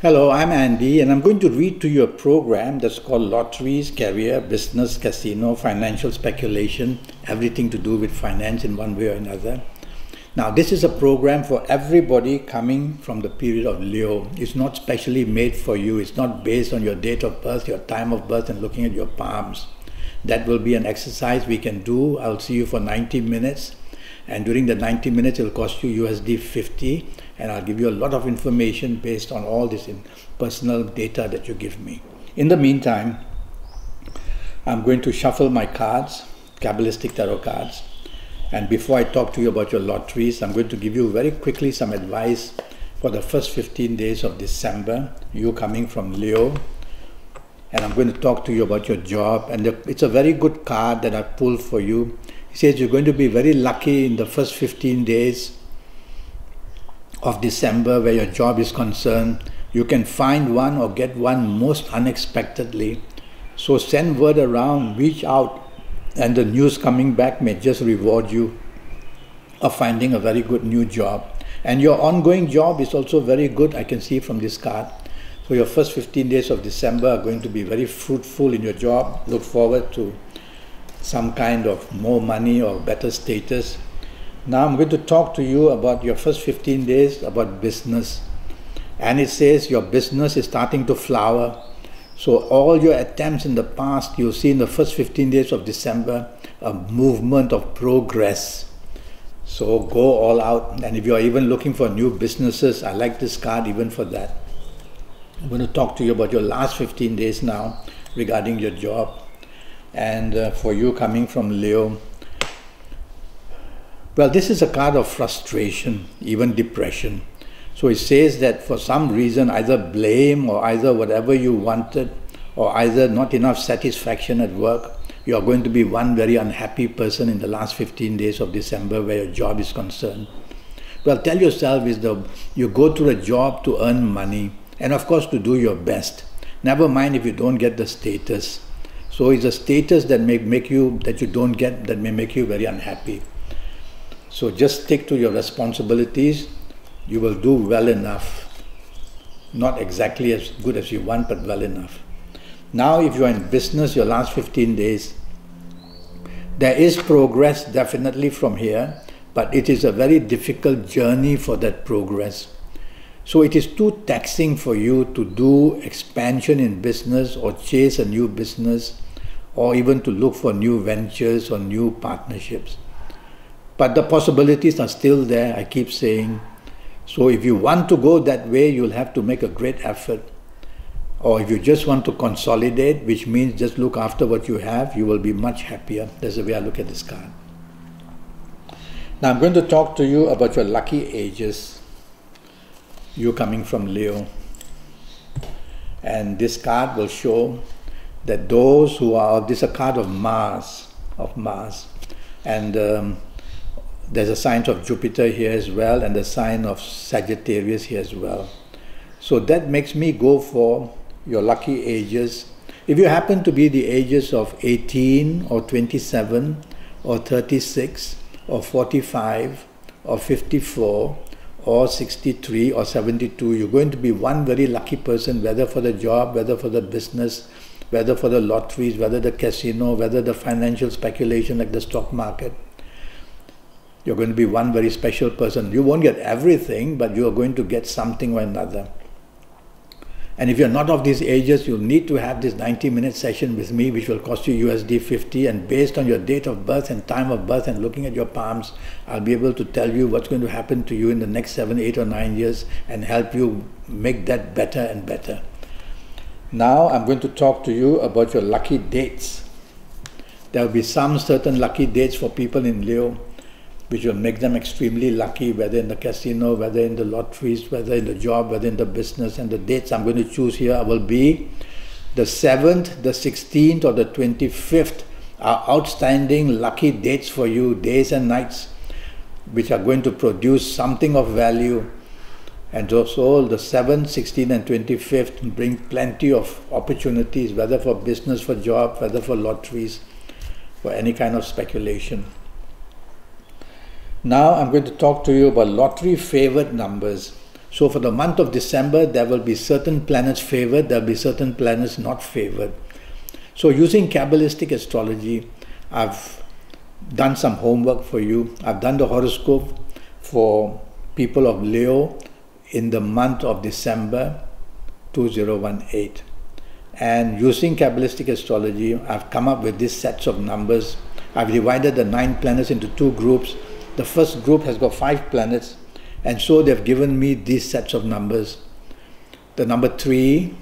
Hello, I'm Andy, and I'm going to read to you a program that's called Lotteries, Career, Business, Casino, Financial Speculation, everything to do with finance in one way or another. Now, this is a program for everybody coming from the period of Leo. It's not specially made for you. It's not based on your date of birth, your time of birth, and looking at your palms. That will be an exercise we can do. I'll see you for 90 minutes. And during the 90 minutes, it will cost you USD 50. And I'll give you a lot of information based on all this personal data that you give me. In the meantime, I'm going to shuffle my cards, Kabbalistic tarot cards. And before I talk to you about your lotteries, I'm going to give you very quickly some advice for the first 15 days of December, you coming from Leo. And I'm going to talk to you about your job. And it's a very good card that I pulled for you. It says you're going to be very lucky in the first 15 days of December where your job is concerned. You can find one or get one most unexpectedly. So send word around, reach out, and the news coming back may just reward you of finding a very good new job. And your ongoing job is also very good, I can see from this card. So your first 15 days of December are going to be very fruitful in your job. Look forward to some kind of more money or better status. Now I'm going to talk to you about your first 15 days about business. And it says your business is starting to flower. So all your attempts in the past, you'll see in the first 15 days of December, a movement of progress. So go all out. And if you're even looking for new businesses, I like this card even for that. I'm going to talk to you about your last 15 days now regarding your job. And for you coming from Leo, well, this is a card of frustration, even depression. So it says that for some reason, either blame or either whatever you wanted, or either not enough satisfaction at work, you are going to be one very unhappy person in the last 15 days of December where your job is concerned. Well, tell yourself you go to a job to earn money and of course to do your best. Never mind if you don't get the status. So it's a status that you don't get that may make you very unhappy. So just stick to your responsibilities. You will do well enough. Not exactly as good as you want, but well enough. Now, if you are in business, your last 15 days, there is progress definitely from here, but it is a very difficult journey for that progress. So it is too taxing for you to do expansion in business or chase a new business or even to look for new ventures or new partnerships. But the possibilities are still there, I keep saying. So if you want to go that way, you'll have to make a great effort. Or if you just want to consolidate, which means just look after what you have, you will be much happier. That's the way I look at this card. Now I'm going to talk to you about your lucky ages. You coming from Leo. And this card will show that those who are, this is a card of Mars. And there's a sign of Jupiter here as well, and the sign of Sagittarius here as well. So that makes me go for your lucky ages. If you happen to be the ages of 18 or 27 or 36 or 45 or 54 or 63 or 72, you're going to be one very lucky person, whether for the job, whether for the business, whether for the lotteries, whether the casino, whether the financial speculation like the stock market. You're going to be one very special person. You won't get everything, but you are going to get something or another. And if you're not of these ages, you'll need to have this 90-minute session with me, which will cost you USD 50. And based on your date of birth and time of birth and looking at your palms, I'll be able to tell you what's going to happen to you in the next 7, 8, or 9 years and help you make that better and better. Now I'm going to talk to you about your lucky dates. There will be some certain lucky dates for people in Leo, which will make them extremely lucky, whether in the casino, whether in the lotteries, whether in the job, whether in the business. And the dates I'm going to choose here will be the 7th, the 16th, or the 25th are outstanding lucky dates for you, days and nights, which are going to produce something of value. And also the 7th, 16th, and 25th bring plenty of opportunities, whether for business, for job, whether for lotteries, for any kind of speculation. Now I'm going to talk to you about lottery favored numbers. So for the month of December, there will be certain planets favored, there will be certain planets not favored. So using Kabbalistic astrology, I've done some homework for you. I've done the horoscope for people of Leo in the month of December 2018. And using Kabbalistic astrology, I've come up with these sets of numbers. I've divided the 9 planets into 2 groups. The first group has got 5 planets, and so they've given me these sets of numbers. The number 3,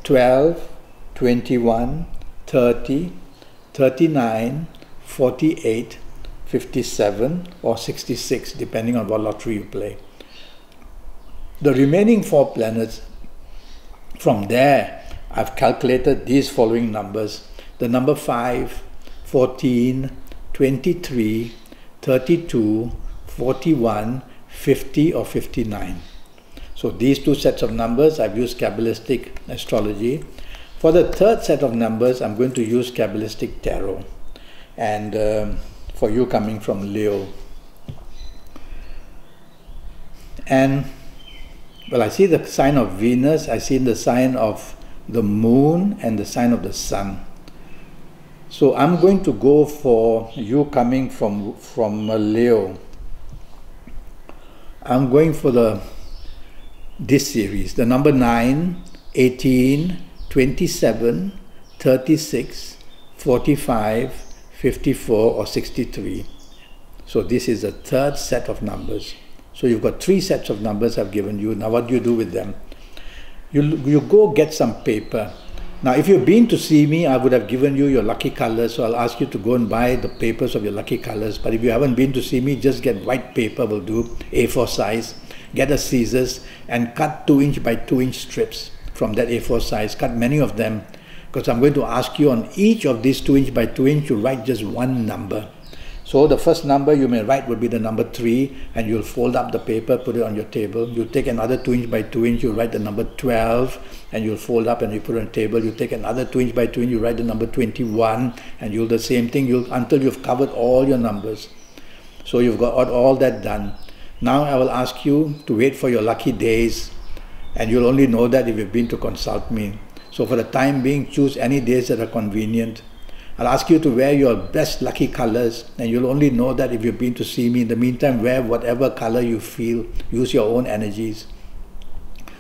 12, 21, 30, 39, 48, 57 or 66, depending on what lottery you play. The remaining 4 planets, from there I've calculated these following numbers. The number 5, 14, 23, 32, 41, 50 or 59. So these 2 sets of numbers I've used Kabbalistic astrology. For the third set of numbers, I'm going to use Kabbalistic tarot. And for you coming from Leo. And well, I see the sign of Venus, I see the sign of the moon and the sign of the sun. So I'm going to go for you coming from Leo. I'm going for this series, the number 9, 18, 27, 36, 45, 54 or 63. So this is the third set of numbers. So you've got 3 sets of numbers I've given you. Now what do you do with them? You go get some paper. Now if you've been to see me, I would have given you your lucky colors, so I'll ask you to go and buy the papers of your lucky colors. But if you haven't been to see me, just get white paper will do, A4 size. Get a scissors and cut 2" by 2" strips from that A4 size. Cut many of them, because I'm going to ask you on each of these 2" by 2" to write just one number. So the first number you may write would be the number 3, and you'll fold up the paper, put it on your table. You'll take another 2" by 2", you'll write the number 12, and you'll fold up and you put it on the table. You take another 2" by 2", you write the number 21, and you'll do the same thing until you've covered all your numbers. So you've got all that done. Now I will ask you to wait for your lucky days, and you'll only know that if you've been to consult me. So for the time being, choose any days that are convenient. I'll ask you to wear your best lucky colors, and you'll only know that if you've been to see me. In the meantime, wear whatever color you feel. Use your own energies.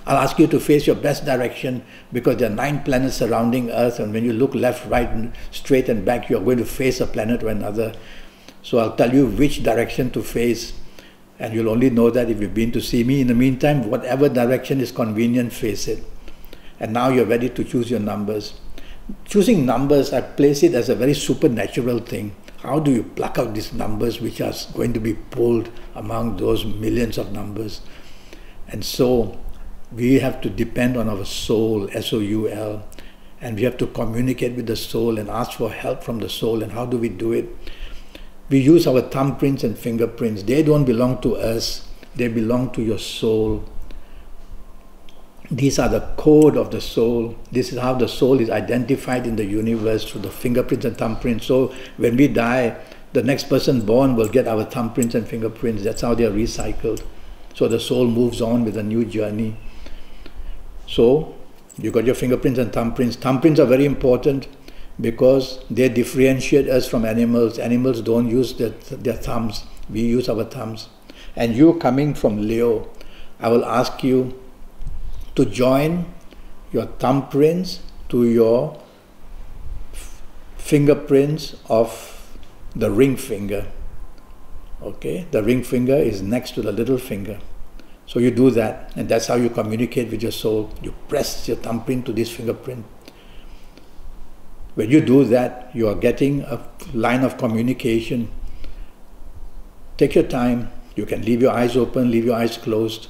I'll ask you to face your best direction, because there are 9 planets surrounding Earth, and when you look left, right, and straight and back, you're going to face a planet or another. So I'll tell you which direction to face, and you'll only know that if you've been to see me. In the meantime, whatever direction is convenient, face it. And now you're ready to choose your numbers. Choosing numbers, I place it as a very supernatural thing. How do you pluck out these numbers which are going to be pulled among those millions of numbers? And so we have to depend on our soul, S-O-U-L, and we have to communicate with the soul and ask for help from the soul. And how do we do it? We use our thumbprints and fingerprints. They don't belong to us, they belong to your soul. These are the code of the soul. This is how the soul is identified in the universe, through the fingerprints and thumbprints. So when we die, the next person born will get our thumbprints and fingerprints. That's how they are recycled. So the soul moves on with a new journey. So you got your fingerprints and thumbprints. Thumbprints are very important because they differentiate us from animals. Animals don't use their thumbs. We use our thumbs. And you coming from Leo, I will ask you to join your thumbprints to your fingerprints of the ring finger. Okay, the ring finger is next to the little finger. So you do that, and that's how you communicate with your soul. You press your thumbprint to this fingerprint. When you do that, you are getting a line of communication. Take your time. You can leave your eyes open, leave your eyes closed,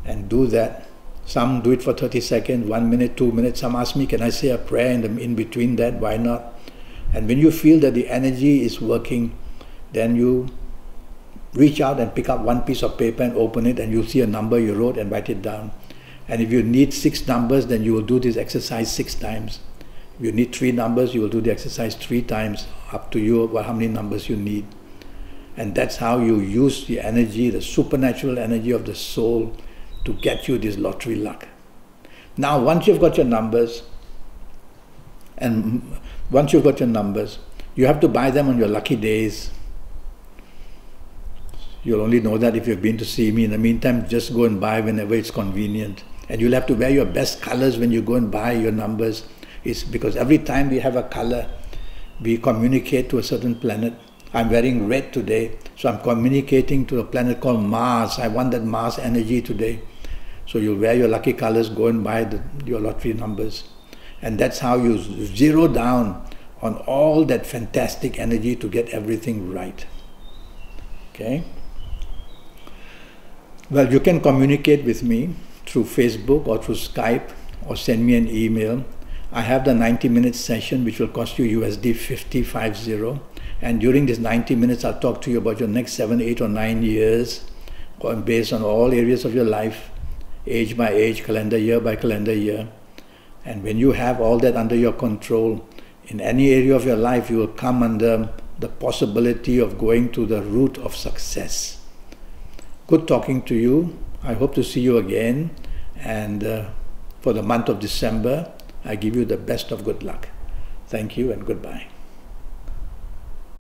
and do that. Some do it for 30 seconds, 1 minute, 2 minutes. Some ask me, can I say a prayer in between that? Why not? And when you feel that the energy is working, then you reach out and pick up one piece of paper and open it, and you'll see a number you wrote and write it down. And if you need 6 numbers, then you will do this exercise 6 times. If you need 3 numbers, you will do the exercise 3 times, up to you how many numbers you need. And that's how you use the energy, the supernatural energy of the soul, to get you this lottery luck. Now, once you've got your numbers, you have to buy them on your lucky days. You'll only know that if you've been to see me. In the meantime, just go and buy whenever it's convenient. And you'll have to wear your best colors when you go and buy your numbers. It's because every time we have a color, we communicate to a certain planet. I'm wearing red today, so I'm communicating to a planet called Mars. I want that Mars energy today. So you'll wear your lucky colors, go and buy your lottery numbers. And that's how you zero down on all that fantastic energy to get everything right. Okay? Well, you can communicate with me through Facebook or through Skype, or send me an email. I have the 90-minute session which will cost you USD 50. And during this 90 minutes, I'll talk to you about your next 7, 8 or 9 years, based on all areas of your life, age by age, calendar year by calendar year. And when you have all that under your control, in any area of your life, you will come under the possibility of going to the route of success. Good talking to you. I hope to see you again. And for the month of December, I give you the best of good luck. Thank you and goodbye.